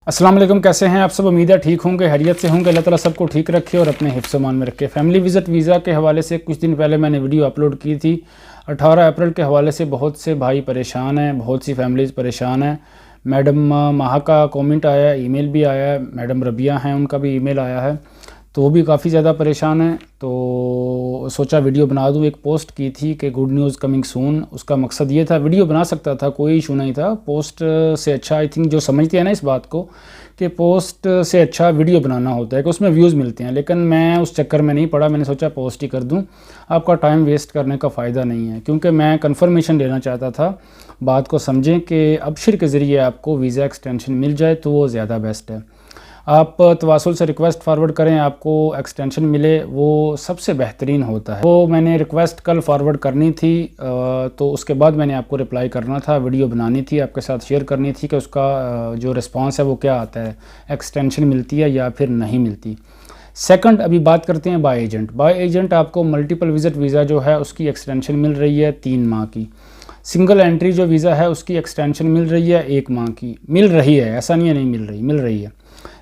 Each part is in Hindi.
अस्सलाम वालेकुम, कैसे हैं आप सब। उम्मीद है ठीक होंगे, हैरियत से होंगे। अल्लाह ताला सबको ठीक रखे और अपने हिफ्ज़ मान में रखे। फैमिली विज़िट वीज़ा के हवाले से कुछ दिन पहले मैंने वीडियो अपलोड की थी। 18 अप्रैल के हवाले से बहुत से भाई परेशान हैं, बहुत सी फैमिलीज़ परेशान हैं। मैडम माहा का कमेंट आया है, ईमेल भी आया है। मैडम रबिया हैं, उनका भी ईमेल आया है, तो वो भी काफ़ी ज़्यादा परेशान हैं। तो सोचा वीडियो बना दूं। एक पोस्ट की थी कि गुड न्यूज़ कमिंग सून। उसका मकसद ये था, वीडियो बना सकता था, कोई इशू नहीं था। पोस्ट से अच्छा, आई थिंक जो समझते हैं ना इस बात को, कि पोस्ट से अच्छा वीडियो बनाना होता है कि उसमें व्यूज़ मिलते हैं, लेकिन मैं उस चक्कर में नहीं पड़ा। मैंने सोचा पोस्ट ही कर दूं, आपका टाइम वेस्ट करने का फ़ायदा नहीं है। क्योंकि मैं कन्फर्मेशन लेना चाहता था, बात को समझें कि अबशिर के ज़रिए आपको वीज़ा एक्सटेंशन मिल जाए तो वो ज़्यादा बेस्ट है। आप तवासुल से रिक्वेस्ट फॉरवर्ड करें, आपको एक्सटेंशन मिले, वो सबसे बेहतरीन होता है। वो मैंने रिक्वेस्ट कल फॉरवर्ड करनी थी, तो उसके बाद मैंने आपको रिप्लाई करना था, वीडियो बनानी थी, आपके साथ शेयर करनी थी कि उसका जो रिस्पांस है वो क्या आता है, एक्सटेंशन मिलती है या फिर नहीं मिलती। सेकंड, अभी बात करते हैं बाय एजेंट। बाय एजेंट आपको मल्टीपल विजिट वीज़ा जो है उसकी एक्सटेंशन मिल रही है 3 माह की। सिंगल एंट्री जो वीज़ा है उसकी एक्सटेंशन मिल रही है 1 माह की। मिल रही है, ऐसा नहीं है नहीं मिल रही, मिल रही है।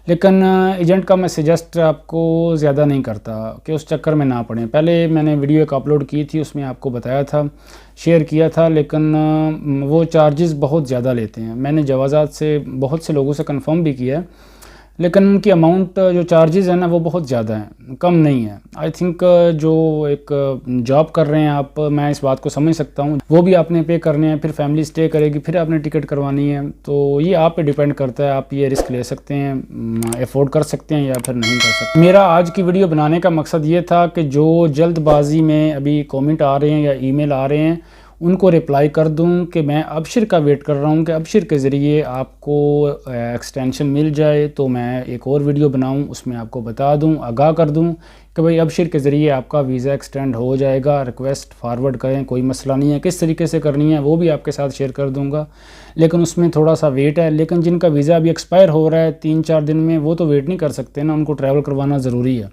लेकिन एजेंट का मैं सजेस्ट आपको ज़्यादा नहीं करता कि उस चक्कर में ना पड़ें। पहले मैंने वीडियो एक अपलोड की थी, उसमें आपको बताया था, शेयर किया था, लेकिन वो चार्जेस बहुत ज़्यादा लेते हैं। मैंने जवाज़ात से बहुत से लोगों से कंफर्म भी किया है, लेकिन उनकी अमाउंट जो चार्जेस है ना वो बहुत ज़्यादा है, कम नहीं है। आई थिंक जो एक जॉब कर रहे हैं आप, मैं इस बात को समझ सकता हूँ, वो भी आपने पे करने हैं, फिर फैमिली स्टे करेगी, फिर आपने टिकट करवानी है, तो ये आप पे डिपेंड करता है। आप ये रिस्क ले सकते हैं, अफोर्ड कर सकते हैं या फिर नहीं कर सकते। मेरा आज की वीडियो बनाने का मकसद ये था कि जो जल्दबाजी में अभी कॉमेंट आ रहे हैं या ईमेल आ रहे हैं उनको रिप्लाई कर दूं कि मैं अबशिर का वेट कर रहा हूं कि अबशिर के ज़रिए आपको एक्सटेंशन मिल जाए, तो मैं एक और वीडियो बनाऊं, उसमें आपको बता दूं, आगाह कर दूं कि भाई अबशिर के ज़रिए आपका वीज़ा एक्सटेंड हो जाएगा। रिक्वेस्ट फॉरवर्ड करें, कोई मसला नहीं है। किस तरीके से करनी है वो भी आपके साथ शेयर कर दूँगा, लेकिन उसमें थोड़ा सा वेट है। लेकिन जिनका वीज़ा अभी एक्सपायर हो रहा है 3-4 दिन में, वो तो वेट नहीं कर सकते ना, उनको ट्रैवल करवाना ज़रूरी है।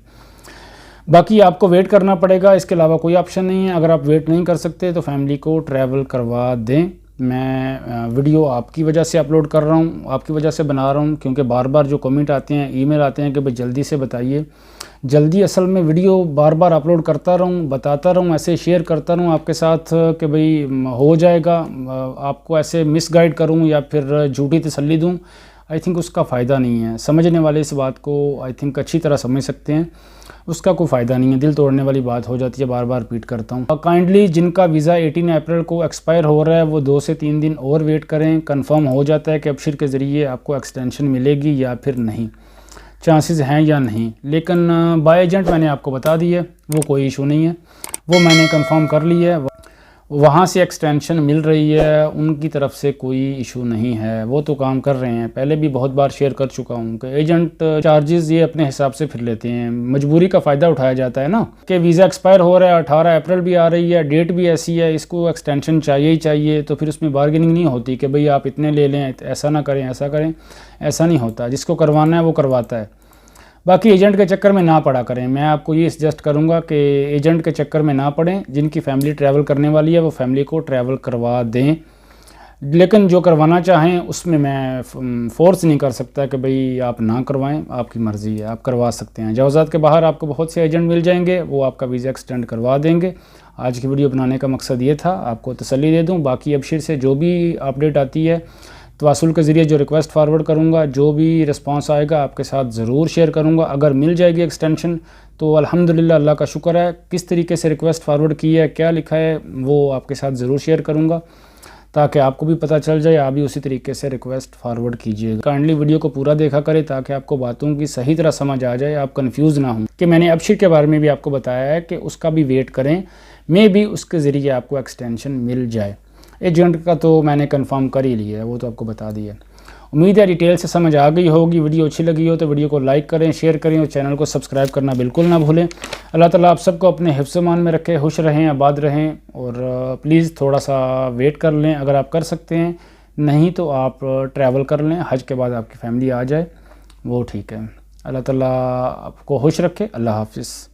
बाकी आपको वेट करना पड़ेगा, इसके अलावा कोई ऑप्शन नहीं है। अगर आप वेट नहीं कर सकते तो फैमिली को ट्रैवल करवा दें। मैं वीडियो आपकी वजह से अपलोड कर रहा हूँ, आपकी वजह से बना रहा हूँ, क्योंकि बार बार जो कमेंट आते हैं, ईमेल आते हैं कि भाई जल्दी से बताइए। जल्दी असल में वीडियो बार बार अपलोड करता रहूँ, बताता रहूँ, ऐसे शेयर करता रहूँ आपके साथ कि भाई हो जाएगा, आपको ऐसे मिसगाइड करूँ या फिर झूठी तसल्ली दूँ, आई थिंक उसका फ़ायदा नहीं है। समझने वाले इस बात को आई थिंक अच्छी तरह समझ सकते हैं, उसका कोई फ़ायदा नहीं है। दिल तोड़ने वाली बात हो जाती है, बार बार रिपीट करता हूँ। काइंडली जिनका वीज़ा 18 अप्रैल को एक्सपायर हो रहा है वो 2 से 3 दिन और वेट करें। कंफर्म हो जाता है कि अबशिर के ज़रिए आपको एक्सटेंशन मिलेगी या फिर नहीं, चांसेस हैं या नहीं। लेकिन बाय एजेंट मैंने आपको बता दी है, वो कोई इशू नहीं है, वो मैंने कंफर्म कर ली है, वहाँ से एक्सटेंशन मिल रही है, उनकी तरफ से कोई इशू नहीं है, वो तो काम कर रहे हैं। पहले भी बहुत बार शेयर कर चुका हूँ कि एजेंट चार्जेस ये अपने हिसाब से फिर लेते हैं, मजबूरी का फ़ायदा उठाया जाता है ना, कि वीज़ा एक्सपायर हो रहा है, 18 अप्रैल भी आ रही है, डेट भी ऐसी है, इसको एक्सटेंशन चाहिए ही चाहिए, तो फिर उसमें बार्गेनिंग नहीं होती कि भाई आप इतने ले लें, ऐसा ना करें, ऐसा करें। ऐसा नहीं होता, जिसको करवाना है वो करवाता है। बाकी एजेंट के चक्कर में ना पड़ा करें। मैं आपको ये सजेस्ट करूंगा कि एजेंट के चक्कर में ना पड़ें। जिनकी फैमिली ट्रैवल करने वाली है वो फैमिली को ट्रैवल करवा दें, लेकिन जो करवाना चाहें उसमें मैं फोर्स नहीं कर सकता कि भाई आप ना करवाएं, आपकी मर्ज़ी है, आप करवा सकते हैं। जवाज़ात के बाहर आपको बहुत से एजेंट मिल जाएंगे, वो आपका वीज़ा एक्सटेंड करवा देंगे। आज की वीडियो बनाने का मकसद ये था, आपको तसल्ली दे दूँ। बाकी अबशिर से जो भी अपडेट आती है, तवासुल के ज़रिए जो रिक्वेस्ट फॉरवर्ड करूँगा, जो भी रिस्पांस आएगा आपके साथ ज़रूर शेयर करूँगा। अगर मिल जाएगी एक्सटेंशन तो अल्हम्दुलिल्लाह, अल्लाह का शुक्र है। किस तरीके से रिक्वेस्ट फॉरवर्ड की है, क्या लिखा है, वो आपके साथ ज़रूर शेयर करूँगा, ताकि आपको भी पता चल जाए, आप भी उसी तरीके से रिक्वेस्ट फॉरवर्ड कीजिएगा। काइंडली वीडियो को पूरा देखा करें ताकि आपको बातों की सही तरह समझ आ जाए, आप कंफ्यूज ना हों। कि मैंने अबशिर के बारे में भी आपको बताया है कि उसका भी वेट करें, मे भी उसके ज़रिए आपको एक्सटेंशन मिल जाए। एजेंट का तो मैंने कंफर्म कर ही लिया है, वो तो आपको बता दिया। उम्मीद है डिटेल से समझ आ गई होगी। वीडियो अच्छी लगी हो तो वीडियो को लाइक करें, शेयर करें और चैनल को सब्सक्राइब करना बिल्कुल ना भूलें। अल्लाह ताला आप सबको अपने हिफ्ज़ मान में रखे, खुश रहें, आबाद रहें। और प्लीज़ थोड़ा सा वेट कर लें, अगर आप कर सकते हैं, नहीं तो आप ट्रैवल कर लें, हज के बाद आपकी फैमिली आ जाए, वो ठीक है। अल्लाह ताला आपको खुश रखे। अल्लाह हाफ़िज़।